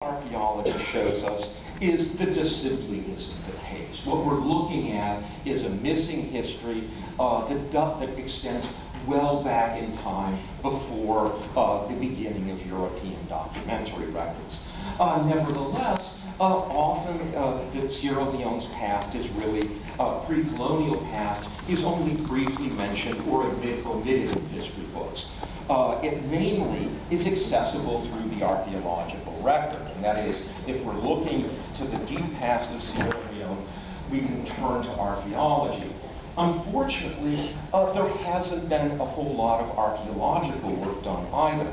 Archaeology shows us is that this simply isn't the case. What we're looking at is a missing history that extends well back in time before the beginning of European documentary records. Nevertheless, often that Sierra Leone's past is really pre-colonial past is only briefly mentioned or omitted in history books. It mainly is accessible through the archaeological record, and that is, if we're looking to the deep past of Sierra Leone, we can turn to archaeology. Unfortunately, there hasn't been a whole lot of archaeological work done either.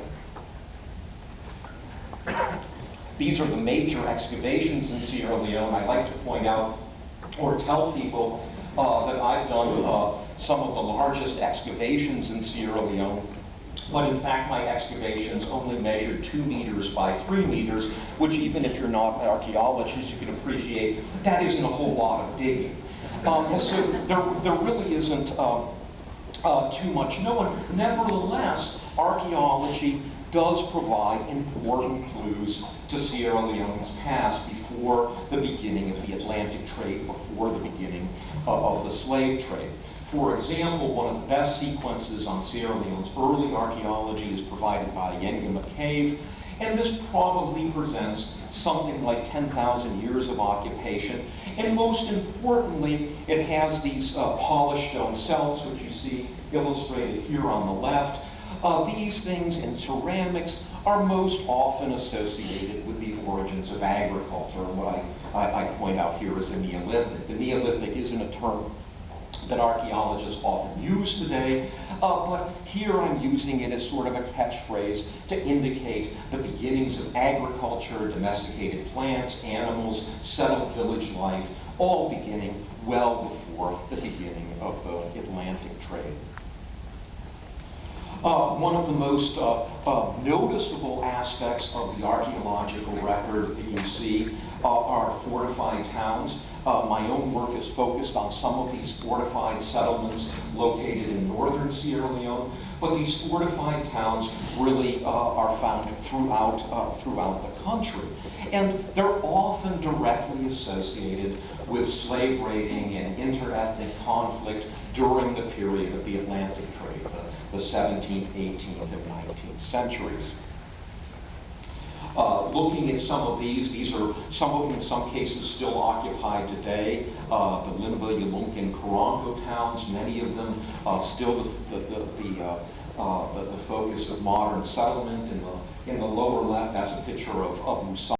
These are the major excavations in Sierra Leone. I like to point out or tell people that I've done some of the largest excavations in Sierra Leone, but in fact my excavations only measured 2 meters by 3 meters, which even if you're not an archaeologist, you can appreciate that isn't a whole lot of digging. So there really isn't too much known. Nevertheless, archaeology does provide important clues to Sierra Leone's past before the beginning of the Atlantic trade, before the beginning of the slave trade. For example, one of the best sequences on Sierra Leone's early archaeology is provided by Yengama Cave, and this probably presents something like 10,000 years of occupation. And most importantly, it has these polished stone cells, which you see illustrated here on the left. These things in ceramics are most often associated with the origins of agriculture, and what I point out here is the Neolithic. The Neolithic isn't a term that archaeologists often use today, but here I'm using it as sort of a catchphrase to indicate the beginnings of agriculture, domesticated plants, animals, settled village life, all beginning well before the beginning of the Atlantic trade. One of the most noticeable aspects of the archaeological record that you see are fortified towns. My own work is focused on some of these fortified settlements located in northern Sierra Leone, but these fortified towns really are found throughout the country. And they're often directly associated with slave raiding and interethnic conflict during the period of the Atlantic trade, the 17th, 18th, and 19th centuries. Looking at some of these are some of them in some cases still occupied today. The Limba, Yalunk, and Karango towns, many of them still the focus of modern settlement. In the lower left, that's a picture of Musa.